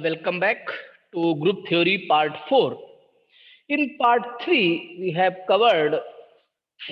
Welcome back to Group Theory Part 4. In Part 3, we have covered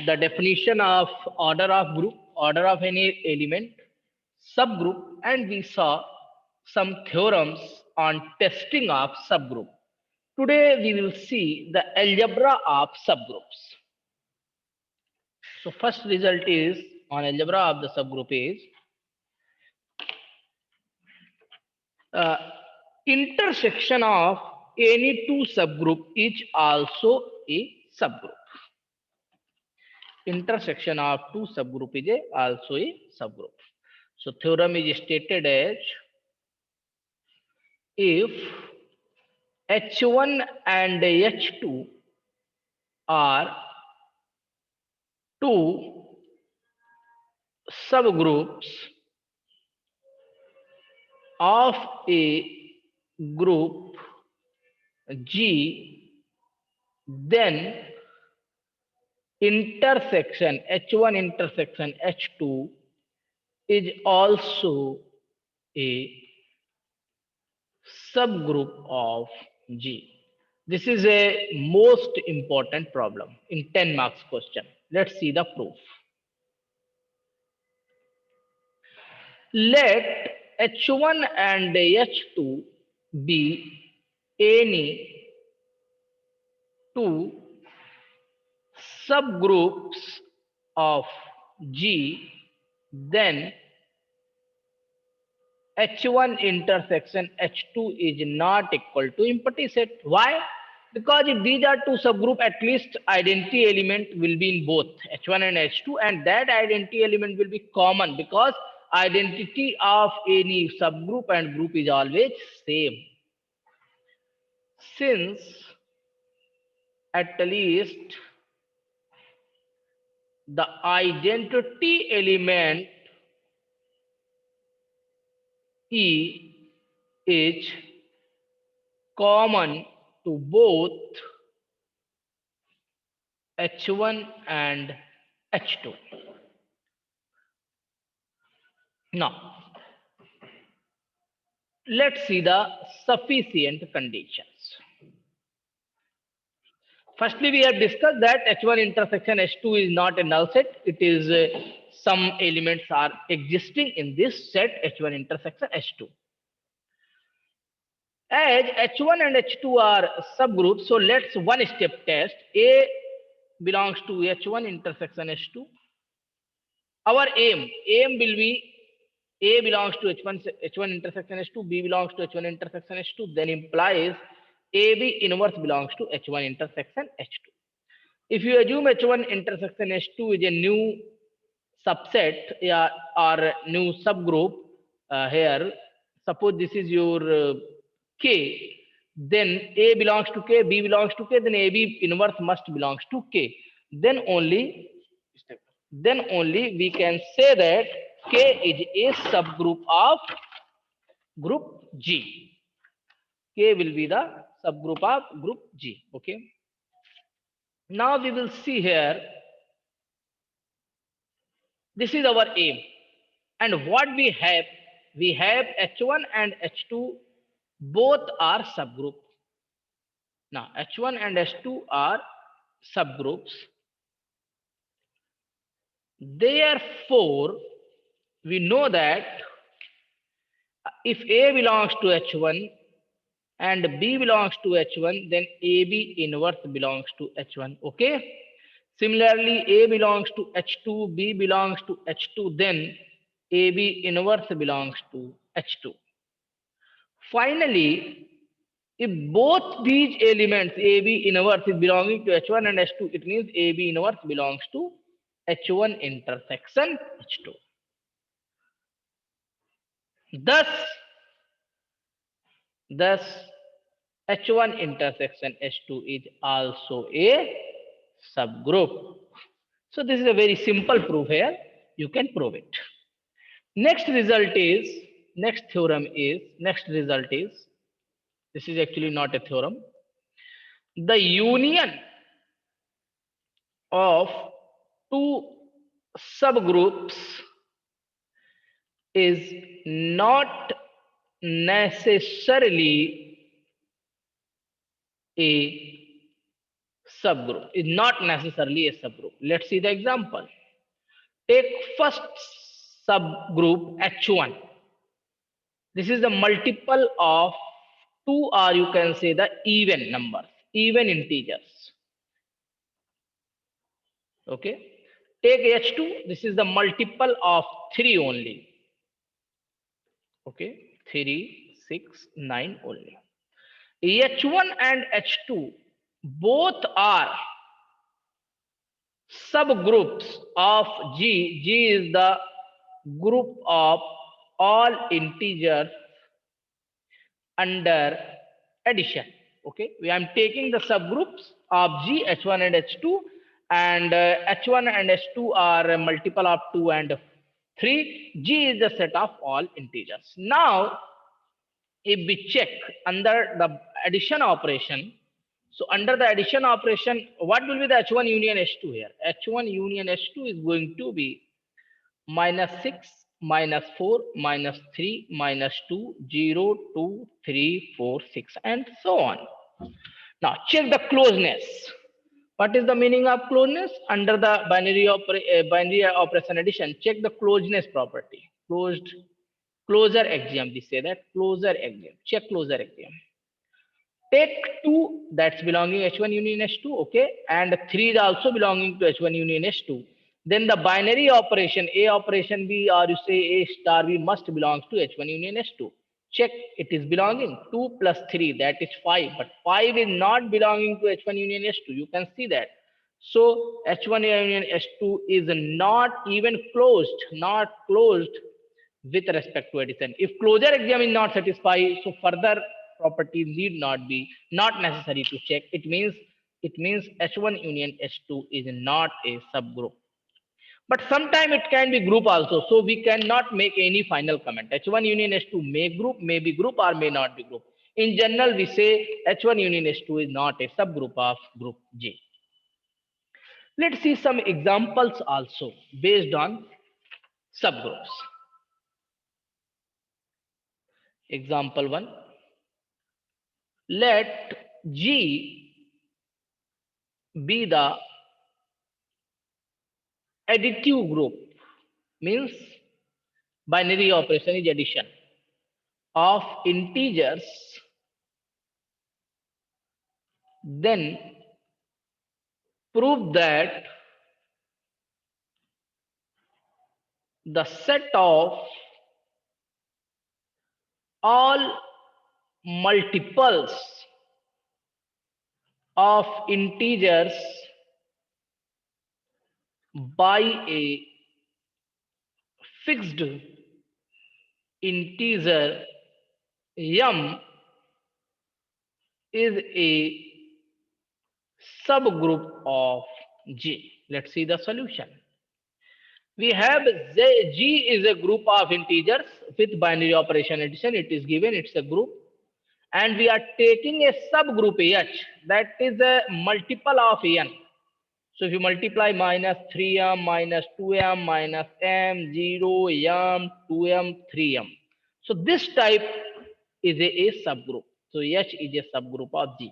the definition of order of group, order of any element, subgroup, and we saw some theorems on testing of subgroup. Today, we will see the algebra of subgroups. So, first result is on algebra of the subgroup is uh, intersection of any two subgroup is also a subgroup. Intersection of two subgroup is also a subgroup. So theorem is stated as if H1 and H2 are two subgroups of a group G, then intersection H1 intersection H2 is also a subgroup of G. This is a most important problem in 10 marks question. Let's see the proof. Let H1 and H2 be any two subgroups of G, then H1 intersection H2 is not equal to empty set. Why? Because if these are two subgroup, at least identity element will be in both H1 and H2, and that identity element will be common because identity of any subgroup and group is always same. Since at least the identity element E is common to both H1 and H2. Now, let's see the sufficient conditions. Firstly, we have discussed that H1 intersection H2 is not a null set. It is some elements are existing in this set H1 intersection H2. As H1 and H2 are subgroups, so let's one step test. A belongs to H1 intersection H2. Our aim will be A belongs to H1 intersection H2, B belongs to H1 intersection H2, then implies AB inverse belongs to H1 intersection H2. If you assume H1 intersection H2 is a new subset or new subgroup here, suppose this is your K, then A belongs to K, B belongs to K, then AB inverse must belongs to K. Then only we can say that K is a subgroup of group G. K will be the subgroup of group G. Okay. Now we will see here. This is our aim. And what we have H1 and H2 both are subgroup. Now H1 and H2 are subgroups. Therefore, we know that if A belongs to H1 and B belongs to H1, then AB inverse belongs to H1. Okay. Similarly, A belongs to H2, B belongs to H2, then AB inverse belongs to H2. Finally, if both these elements AB inverse is belonging to H1 and H2, it means AB inverse belongs to H1 intersection H2. Thus H1 intersection H2 is also a subgroup. So this is a very simple proof here. You can prove it. Next result is, this is actually not a theorem. The union of two subgroups is not necessarily a subgroup. Is not necessarily a subgroup. Let's see the example. Take first subgroup H1. This is the multiple of 2, or you can say the even numbers, even integers. Okay. Take H2. This is the multiple of 3 only. Okay. 3, 6, 9 only. H1 and H2 both are subgroups of G. G is the group of all integers under addition. Okay, we am taking the subgroups of G, H1 and H2, and H1 and H2 are a multiple of 2 and 3. G is the set of all integers. Now, if we check under the addition operation, so under the addition operation, what will be the H1 union H2 here? H1 union H2 is going to be -6, -4, -3, -2, 0, 2, 3, 4, 6, and so on. Now check the closeness. What is the meaning of closeness? Under the binary operation addition, check the closeness property. Closure axiom. We say that closure axiom. Check closure axiom. Take 2 that's belonging H1 union H2, okay, and 3 is also belonging to H1 union H2. Then the binary operation A operation B, or you say A star B, must belongs to H1 union H2. Check, it is belonging 2 plus 3, that is 5, but 5 is not belonging to H1 union H2. You can see that. So H1 union H2 is not even closed, with respect to addition. If closure axiom is not satisfied, so further properties need not necessary to check. It means H1 union H2 is not a subgroup. But sometime it can be group also. So we cannot make any final comment. H1 union H2 may be group or may not be group. In general, we say H1 union H2 is not a subgroup of group J. Let's see some examples also based on subgroups. Example 1. Let G be the additive group, means binary operation is addition of integers, then prove that the set of all multiples of integers by a fixed integer m is a subgroup of G. Let's see the solution. We have G is a group of integers with binary operation addition. It is given, it's a group. And we are taking a subgroup H, that is a multiple of n. So if you multiply -3m, -2m, -m, 0, m, 2m, 3m. So this type is a subgroup. So H is a subgroup of G.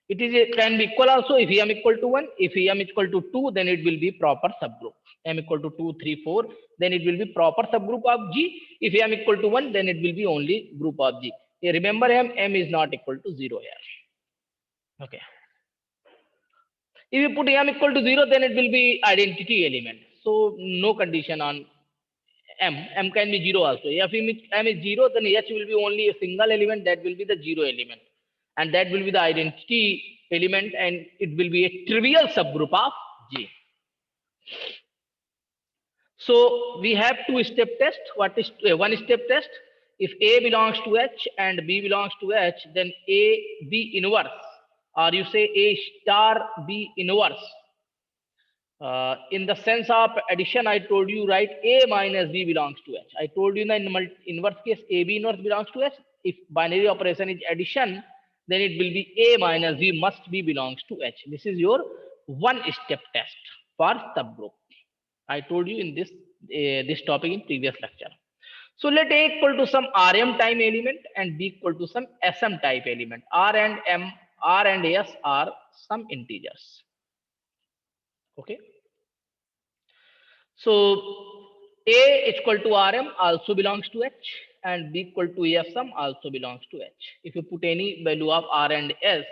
It is can be equal also if m equal to 1. If m equal to 2, then it will be proper subgroup. M equal to 2, 3, 4, then it will be proper subgroup of G. If m equal to 1, then it will be only group of G. Remember m is not equal to 0 here. Okay. If you put m equal to 0, then it will be identity element. So no condition on m. M can be 0 also. If m is 0, then H will be only a single element, that will be the 0 element. And that will be the identity element, and it will be a trivial subgroup of G. So we have two-step test. What is one-step test? If A belongs to H and B belongs to H, then A B inverse, or you say A star B inverse. In the sense of addition, I told you, right? A minus B belongs to H. I told you in the inverse case, AB inverse belongs to H. If binary operation is addition, then it will be A minus B must be belongs to H. This is your one-step test for subgroup. I told you in this topic in previous lecture. So let A equal to some Rm time element and B equal to some Sm type element. R and S are some integers. Okay. So A is equal to Rm also belongs to H, and B equal to Sm also belongs to H. If you put any value of R and S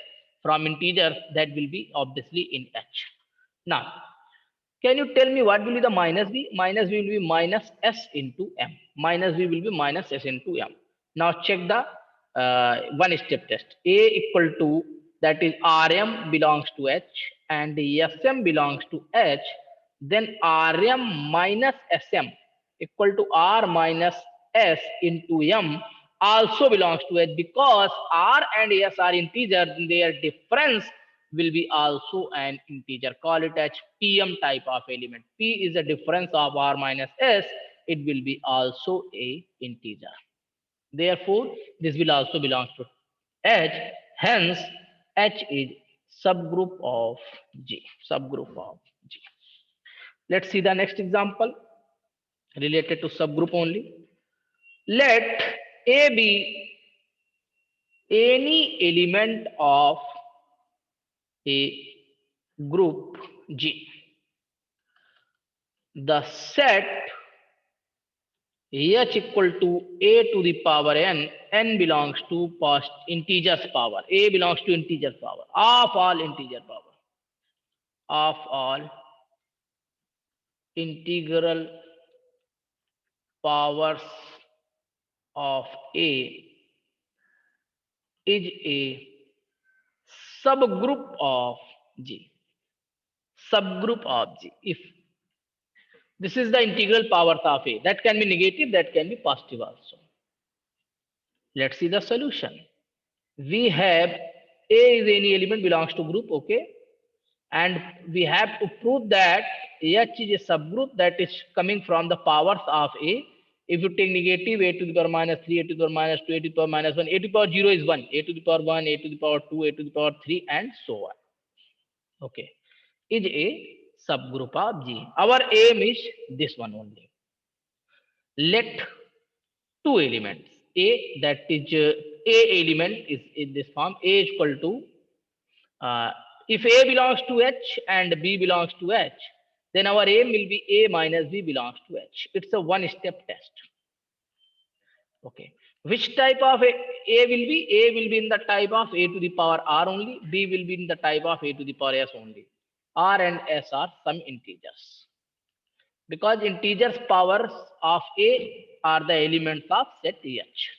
from integers, that will be obviously in H. Now, can you tell me what will be the minus B? Minus B will be minus S into M. Minus B will be minus S into M. Now check the one step test. A equal to, that is Rm belongs to H and Sm belongs to H. Then Rm minus Sm equal to R minus S into M also belongs to H, because R and S are integer, their difference will be also an integer. Call it as PM type of element. P is the difference of R minus S. It will be also a integer. Therefore, this will also belong to H. Hence, H is subgroup of G. Subgroup of G. Let's see the next example related to subgroup only. Let A be any element of a group G. The set H equal to A to the power n belongs to integers power. A belongs to integer power, of all integer power, of all integral powers of A is a subgroup of G. Subgroup of G. If this is the integral powers of A, that can be negative, that can be positive also. Let's see the solution. We have A is any element belongs to group, okay, and we have to prove that H is a subgroup that is coming from the powers of A. If you take negative, A to the power minus 3, A to the power minus 2, A to the power minus 1, A to the power 0 is 1, A to the power 1, A to the power 2, A to the power 3, and so on. Okay, is a subgroup of G. Our aim is this one only. Let two elements A, that is A element is in this form. A is equal to if A belongs to H and B belongs to H, then our aim will be A minus B belongs to H. It's a one-step test. Okay. Which type of A will be? A will be in the type of A to the power R only. B will be in the type of A to the power S only. R and S are some integers. Because integers powers of A are the elements of set H.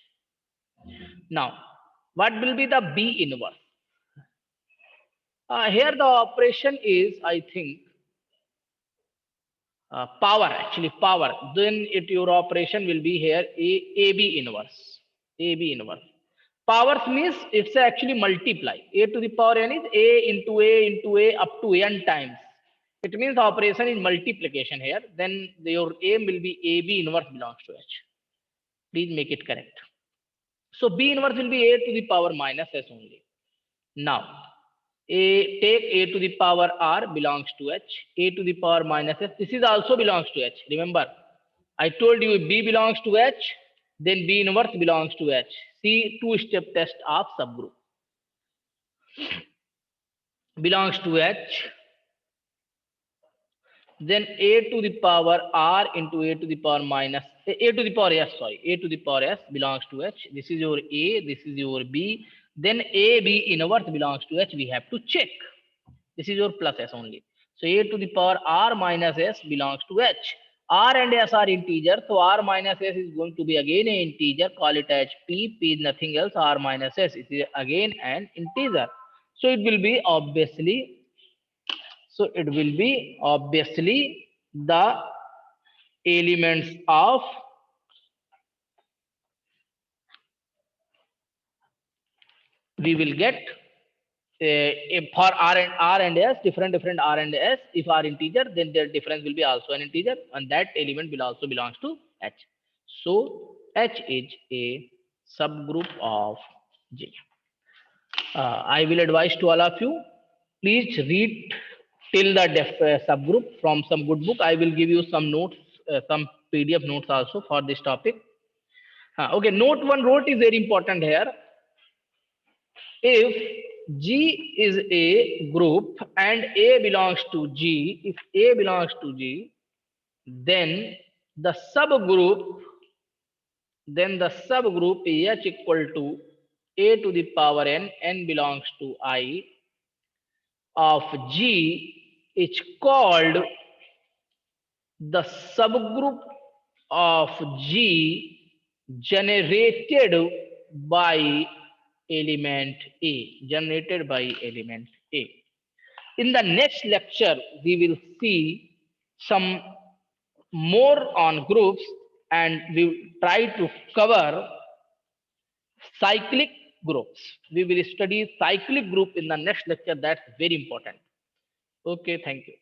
Now, what will be the B inverse? Here the operation is, I think, power, actually power. Then your operation will be here AB inverse. AB inverse. Powers means it's actually multiply. A to the power n is A into A up to n times. It means the operation is multiplication here. Then your aim will be AB inverse belongs to H. Please make it correct. So B inverse will be A to the power minus S only. Now, take A to the power R belongs to H. A to the power minus S. This is also belongs to H. Remember, I told you B belongs to H, then B inverse belongs to H. See two-step test of subgroup. Belongs to H. Then A to the power R into A to the power minus A to the power S, sorry. A to the power S belongs to H. This is your A, this is your B. Then A, B inverse belongs to H. We have to check. This is your plus S only. So A to the power R minus S belongs to H. R and S are integers. So R minus S is going to be again an integer. Call it as P. P is nothing else. R minus S is again an integer. So it will be obviously. So it will be obviously the elements of we will get for R and S, different R and S. If R integer, then their difference will be also an integer, and that element will also belongs to H. So H is a subgroup of G. I will advise to all of you, please read till the subgroup from some good book. I will give you some notes, some PDF notes also for this topic. Okay, note one rote is very important here. If G is a group and A belongs to G, if A belongs to G, then the subgroup, H equal to A to the power n belongs to I of G is called the subgroup of G generated by element A. Generated by element A. In the next lecture, we will see some more on groups and we will try to cover cyclic groups. We will study cyclic group in the next lecture. That's very important. Okay, thank you.